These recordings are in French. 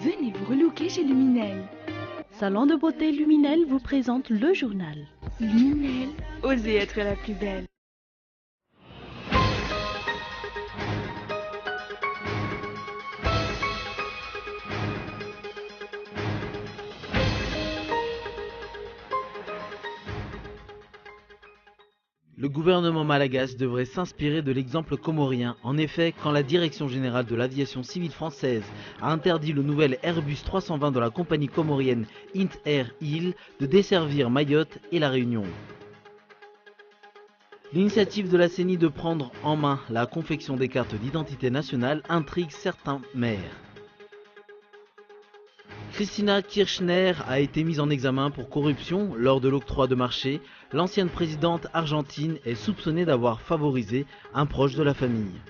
Venez vous relooker chez Luminel. Salon de beauté Luminel vous présente le journal. Luminel, osez être la plus belle. Le gouvernement malagasy devrait s'inspirer de l'exemple comorien. En effet, quand la Direction générale de l'aviation civile française a interdit le nouvel Airbus 320 de la compagnie comorienne Int Air Il de desservir Mayotte et La Réunion. L'initiative de la CENI de prendre en main la confection des cartes d'identité nationale intrigue certains maires. Christina Kirchner a été mise en examen pour corruption lors de l'octroi de marché. L'ancienne présidente argentine est soupçonnée d'avoir favorisé un proche de la famille.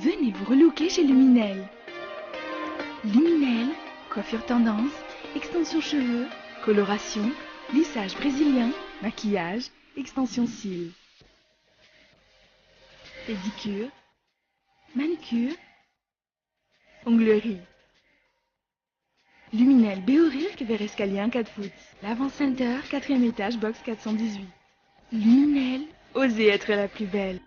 Venez vous relooker chez Luminel. Luminel, coiffure tendance, extension cheveux, coloration, lissage brésilien, maquillage, extension cils. Pédicure, manucure, onglerie. Luminel Béorilk vers escalier 1 4 foot. L'Avant Center, 4e étage, box 418. Luminel, osez être la plus belle.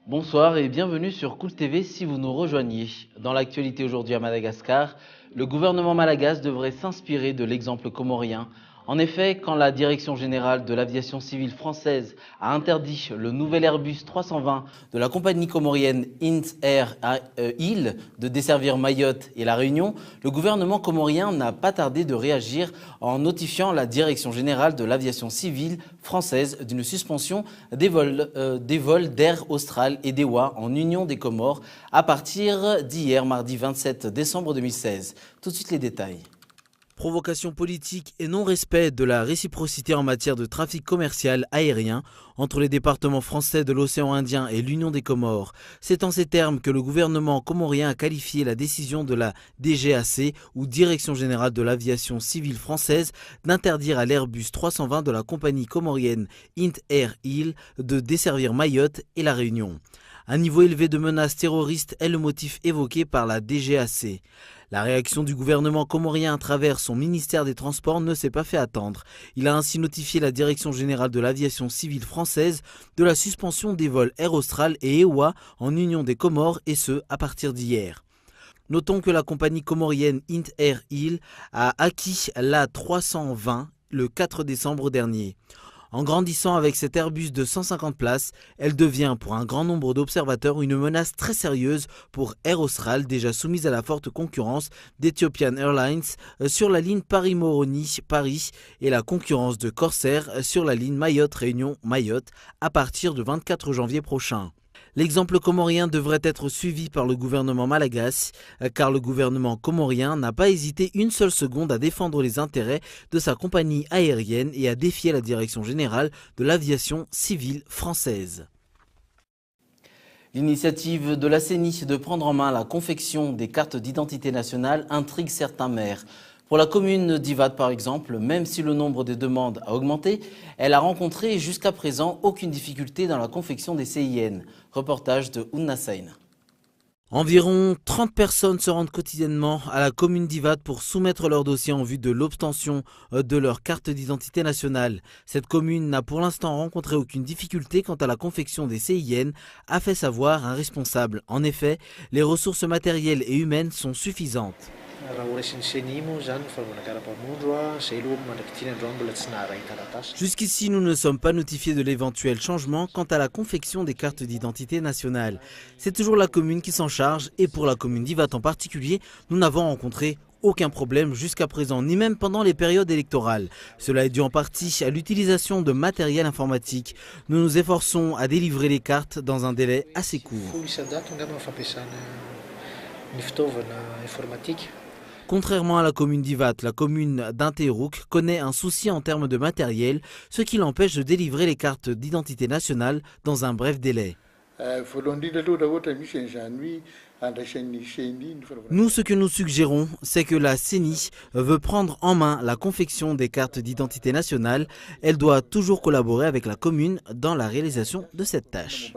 Bonsoir et bienvenue sur Cool TV si vous nous rejoignez. Dans l'actualité aujourd'hui à Madagascar, le gouvernement malagasy devrait s'inspirer de l'exemple comorien. En effet, quand la Direction générale de l'aviation civile française a interdit le nouvel Airbus 320 de la compagnie comorienne Int Air Il de desservir Mayotte et La Réunion, le gouvernement comorien n'a pas tardé de réagir en notifiant la Direction générale de l'aviation civile française d'une suspension des vols d'Air Austral et d'EWA en Union des Comores à partir d'hier, mardi 27 décembre 2016. Tout de suite les détails. Provocation politique et non-respect de la réciprocité en matière de trafic commercial aérien entre les départements français de l'océan Indien et l'Union des Comores. C'est en ces termes que le gouvernement comorien a qualifié la décision de la DGAC, ou Direction générale de l'aviation civile française, d'interdire à l'Airbus 320 de la compagnie comorienne Int Air Il de desservir Mayotte et La Réunion. Un niveau élevé de menaces terroristes est le motif évoqué par la DGAC. La réaction du gouvernement comorien à travers son ministère des Transports ne s'est pas fait attendre. Il a ainsi notifié la Direction générale de l'aviation civile française de la suspension des vols Air Austral et EWA en Union des Comores, et ce, à partir d'hier. Notons que la compagnie comorienne Int Air Il a acquis l'A320 le 4 décembre dernier. En grandissant avec cet Airbus de 150 places, elle devient pour un grand nombre d'observateurs une menace très sérieuse pour Air Austral, déjà soumise à la forte concurrence d'Ethiopian Airlines sur la ligne Paris-Moroni-Paris et la concurrence de Corsair sur la ligne Mayotte-Réunion-Mayotte à partir du 24 janvier prochain. L'exemple comorien devrait être suivi par le gouvernement malagasy, car le gouvernement comorien n'a pas hésité une seule seconde à défendre les intérêts de sa compagnie aérienne et à défier la Direction générale de l'aviation civile française. L'initiative de la CENI de prendre en main la confection des cartes d'identité nationale intrigue certains maires. Pour la commune d'Ivad par exemple, même si le nombre de demandes a augmenté, elle a rencontré jusqu'à présent aucune difficulté dans la confection des CIN. Reportage de Ounna Sain. Environ 30 personnes se rendent quotidiennement à la commune d'Ivat pour soumettre leur dossier en vue de l'obtention de leur carte d'identité nationale. Cette commune n'a pour l'instant rencontré aucune difficulté quant à la confection des CIN, a fait savoir un responsable. En effet, les ressources matérielles et humaines sont suffisantes. Jusqu'ici, nous ne sommes pas notifiés de l'éventuel changement quant à la confection des cartes d'identité nationale. C'est toujours la commune qui s'en charge et pour la commune d'Ivat en particulier, nous n'avons rencontré aucun problème jusqu'à présent, ni même pendant les périodes électorales. Cela est dû en partie à l'utilisation de matériel informatique. Nous nous efforçons à délivrer les cartes dans un délai assez court. Contrairement à la commune d'Ivat, la commune d'Interouk connaît un souci en termes de matériel, ce qui l'empêche de délivrer les cartes d'identité nationale dans un bref délai. Nous, ce que nous suggérons, c'est que la CENI veut prendre en main la confection des cartes d'identité nationale. Elle doit toujours collaborer avec la commune dans la réalisation de cette tâche.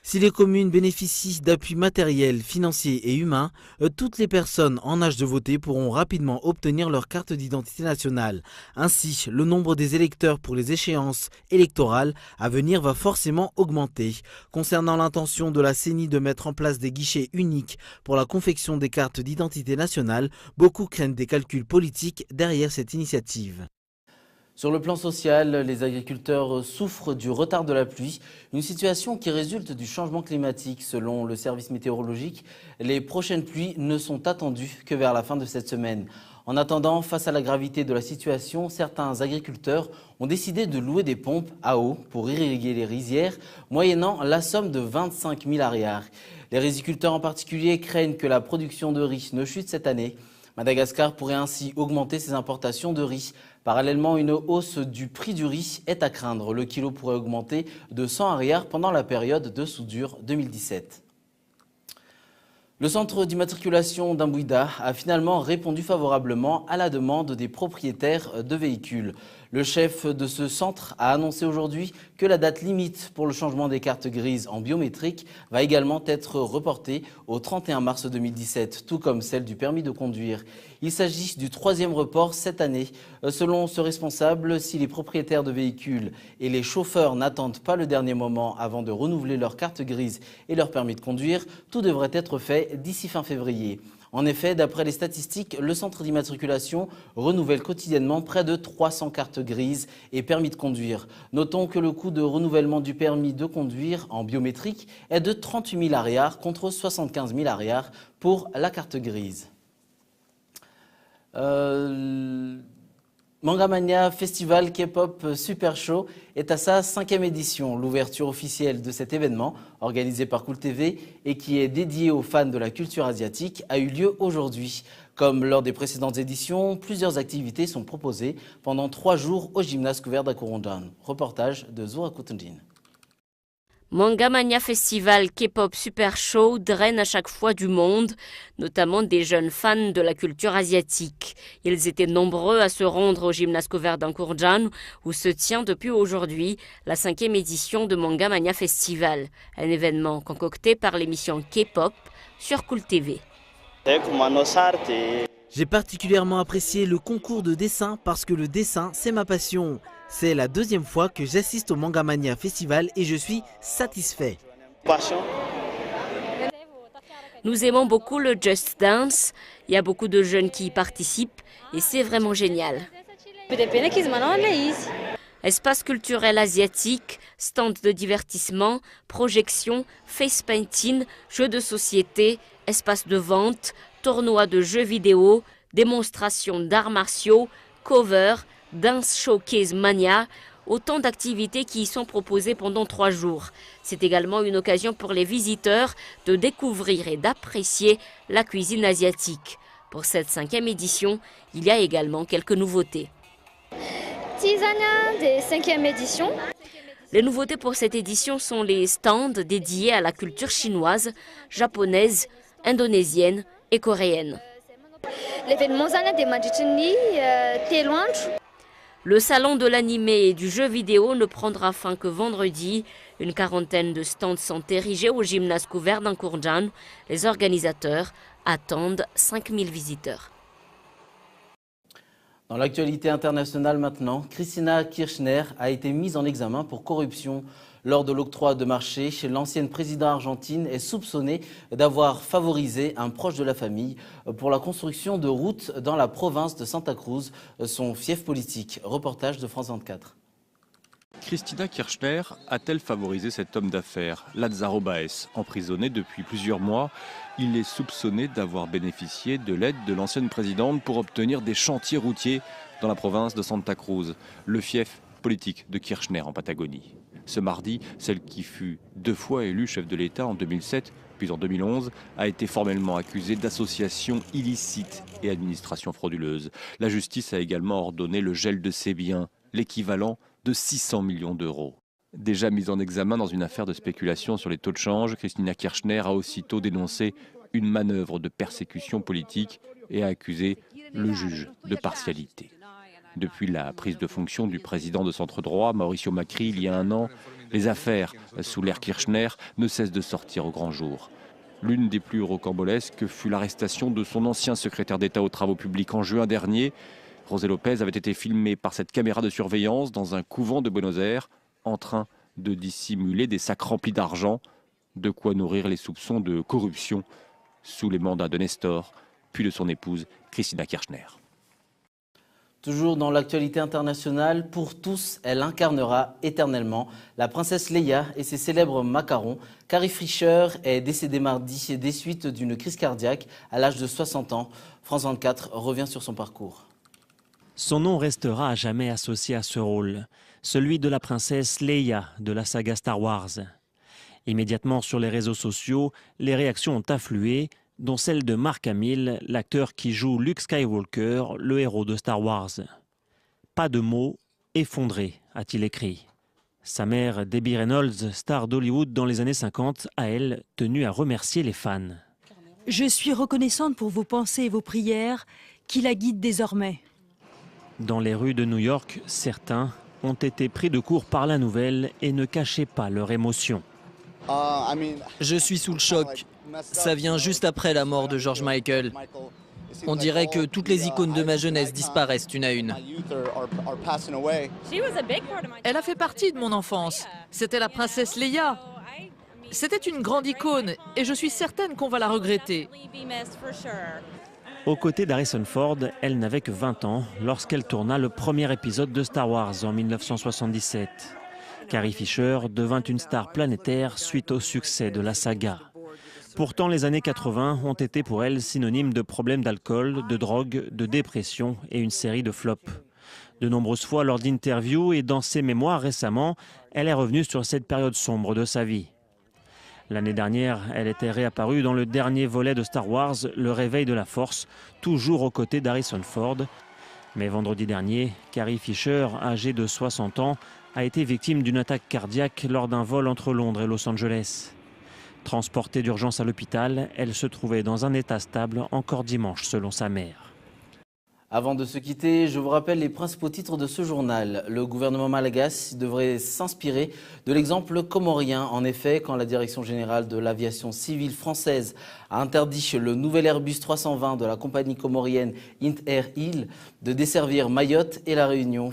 Si les communes bénéficient d'appuis matériels, financiers et humains, toutes les personnes en âge de voter pourront rapidement obtenir leur carte d'identité nationale. Ainsi, le nombre des électeurs pour les échéances électorales à venir va forcément augmenter. Concernant l'intention de la CENI de mettre en place des guichets uniques pour la confection des cartes d'identité nationale, beaucoup craignent des calculs politiques derrière cette initiative. Sur le plan social, les agriculteurs souffrent du retard de la pluie, une situation qui résulte du changement climatique. Selon le service météorologique, les prochaines pluies ne sont attendues que vers la fin de cette semaine. En attendant, face à la gravité de la situation, certains agriculteurs ont décidé de louer des pompes à eau pour irriguer les rizières, moyennant la somme de 25 000 ariars. Les riziculteurs en particulier craignent que la production de riz ne chute cette année. Madagascar pourrait ainsi augmenter ses importations de riz. Parallèlement, une hausse du prix du riz est à craindre. Le kilo pourrait augmenter de 100 ariars pendant la période de soudure 2017. Le centre d'immatriculation d'Ambouida a finalement répondu favorablement à la demande des propriétaires de véhicules. Le chef de ce centre a annoncé aujourd'hui que la date limite pour le changement des cartes grises en biométrique va également être reportée au 31 mars 2017, tout comme celle du permis de conduire. Il s'agit du 3e report cette année. Selon ce responsable, si les propriétaires de véhicules et les chauffeurs n'attendent pas le dernier moment avant de renouveler leur carte grise et leur permis de conduire, tout devrait être fait d'ici fin février. En effet, d'après les statistiques, le centre d'immatriculation renouvelle quotidiennement près de 300 cartes grises et permis de conduire. Notons que le coût de renouvellement du permis de conduire en biométrique est de 38 000 ariars contre 75 000 ariars pour la carte grise. Mangamania Festival K-pop Super Show est à sa 5e édition. L'ouverture officielle de cet événement, organisé par Cool TV et qui est dédié aux fans de la culture asiatique, a eu lieu aujourd'hui. Comme lors des précédentes éditions, plusieurs activités sont proposées pendant 3 jours au gymnase couvert d'Akorondan. Reportage de Zoura Koutundin. Mangamania Festival K-pop Super Show draine à chaque fois du monde, notamment des jeunes fans de la culture asiatique. Ils étaient nombreux à se rendre au gymnase couvert d'Ankourjan, où se tient depuis aujourd'hui la 5e édition de Mangamania Festival, un événement concocté par l'émission K-pop sur Cool TV. J'ai particulièrement apprécié le concours de dessin parce que le dessin, c'est ma passion. C'est la 2e fois que j'assiste au Mangamania Festival et je suis satisfait. Nous aimons beaucoup le Just Dance. Il y a beaucoup de jeunes qui y participent et c'est vraiment génial. Espace culturel asiatique, stand de divertissement, projection, face painting, jeux de société, espace de vente, tournoi de jeux vidéo, démonstration d'arts martiaux, cover, Dance Showcase Mania, autant d'activités qui y sont proposées pendant 3 jours. C'est également une occasion pour les visiteurs de découvrir et d'apprécier la cuisine asiatique. Pour cette 5e édition, il y a également quelques nouveautés. Des 5e édition. Les nouveautés pour cette édition sont les stands dédiés à la culture chinoise, japonaise, indonésienne et coréenne. L'événement des Majitini, Le salon de l'animé et du jeu vidéo ne prendra fin que vendredi. Une quarantaine de stands sont érigés au gymnase couvert d'Ankourjan. Les organisateurs attendent 5000 visiteurs. Dans l'actualité internationale maintenant, Cristina Kirchner a été mise en examen pour corruption lors de l'octroi de marché. L'ancienne présidente argentine est soupçonnée d'avoir favorisé un proche de la famille pour la construction de routes dans la province de Santa Cruz, son fief politique. Reportage de France 24. Cristina Kirchner a-t-elle favorisé cet homme d'affaires, Lázaro Báez, emprisonné depuis plusieurs mois? Il est soupçonné d'avoir bénéficié de l'aide de l'ancienne présidente pour obtenir des chantiers routiers dans la province de Santa Cruz, le fief politique de Kirchner en Patagonie. Ce mardi, celle qui fut 2 fois élue chef de l'État en 2007 puis en 2011, a été formellement accusée d'association illicite et administration frauduleuse. La justice a également ordonné le gel de ses biens, l'équivalent de 600 millions d'euros. Déjà mise en examen dans une affaire de spéculation sur les taux de change, Cristina Kirchner a aussitôt dénoncé une manœuvre de persécution politique et a accusé le juge de partialité. Depuis la prise de fonction du président de centre-droit, Mauricio Macri, il y a 1 an, les affaires sous l'ère Kirchner ne cessent de sortir au grand jour. L'une des plus rocambolesques fut l'arrestation de son ancien secrétaire d'État aux travaux publics en juin dernier. José López avait été filmé par cette caméra de surveillance dans un couvent de Buenos Aires en train de dissimuler des sacs remplis d'argent, de quoi nourrir les soupçons de corruption sous les mandats de Nestor, puis de son épouse Cristina Kirchner. Toujours dans l'actualité internationale, pour tous, elle incarnera éternellement la princesse Leia et ses célèbres macarons. Carrie Fisher est décédée mardi des suites d'une crise cardiaque à l'âge de 60 ans. France 24 revient sur son parcours. Son nom restera à jamais associé à ce rôle, celui de la princesse Leia de la saga Star Wars. Immédiatement sur les réseaux sociaux, les réactions ont afflué, dont celle de Mark Hamill, l'acteur qui joue Luke Skywalker, le héros de Star Wars. Pas de mots, effondré, a-t-il écrit. Sa mère, Debbie Reynolds, star d'Hollywood dans les années 50, a elle tenu à remercier les fans. Je suis reconnaissante pour vos pensées et vos prières qui la guident désormais. Dans les rues de New York, certains ont été pris de court par la nouvelle et ne cachaient pas leur émotion. Je suis sous le choc. Ça vient juste après la mort de George Michael. On dirait que toutes les icônes de ma jeunesse disparaissent une à une. Elle a fait partie de mon enfance. C'était la princesse Leia. C'était une grande icône et je suis certaine qu'on va la regretter. Aux côtés d'Harrison Ford, elle n'avait que 20 ans lorsqu'elle tourna le premier épisode de Star Wars en 1977. Carrie Fisher devint une star planétaire suite au succès de la saga. Pourtant, les années 80 ont été pour elle synonymes de problèmes d'alcool, de drogue, de dépression et une série de flops. De nombreuses fois lors d'interviews et dans ses mémoires récemment, elle est revenue sur cette période sombre de sa vie. L'année dernière, elle était réapparue dans le dernier volet de Star Wars, Le Réveil de la Force, toujours aux côtés d'Harrison Ford. Mais vendredi dernier, Carrie Fisher, âgée de 60 ans, a été victime d'une attaque cardiaque lors d'un vol entre Londres et Los Angeles. Transportée d'urgence à l'hôpital, elle se trouvait dans un état stable encore dimanche selon sa mère. Avant de se quitter, je vous rappelle les principaux titres de ce journal. Le gouvernement malagasy devrait s'inspirer de l'exemple comorien. En effet, quand la Direction générale de l'aviation civile française a interdit le nouvel Airbus 320 de la compagnie comorienne Int Air Hill de desservir Mayotte et La Réunion.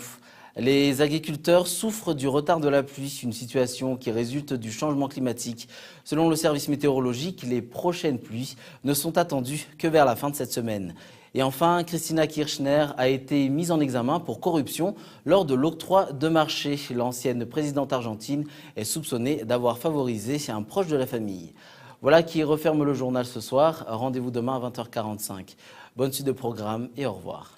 Les agriculteurs souffrent du retard de la pluie, une situation qui résulte du changement climatique. Selon le service météorologique, les prochaines pluies ne sont attendues que vers la fin de cette semaine. Et enfin, Cristina Kirchner a été mise en examen pour corruption lors de l'octroi de marché. L'ancienne présidente argentine est soupçonnée d'avoir favorisé un proche de la famille. Voilà qui referme le journal ce soir. Rendez-vous demain à 20h45. Bonne suite de programme et au revoir.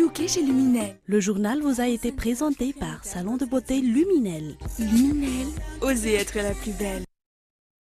bouquet chez Luminel. Le journal vous a été présenté par Salon de beauté Luminel. Luminel, osez être la plus belle.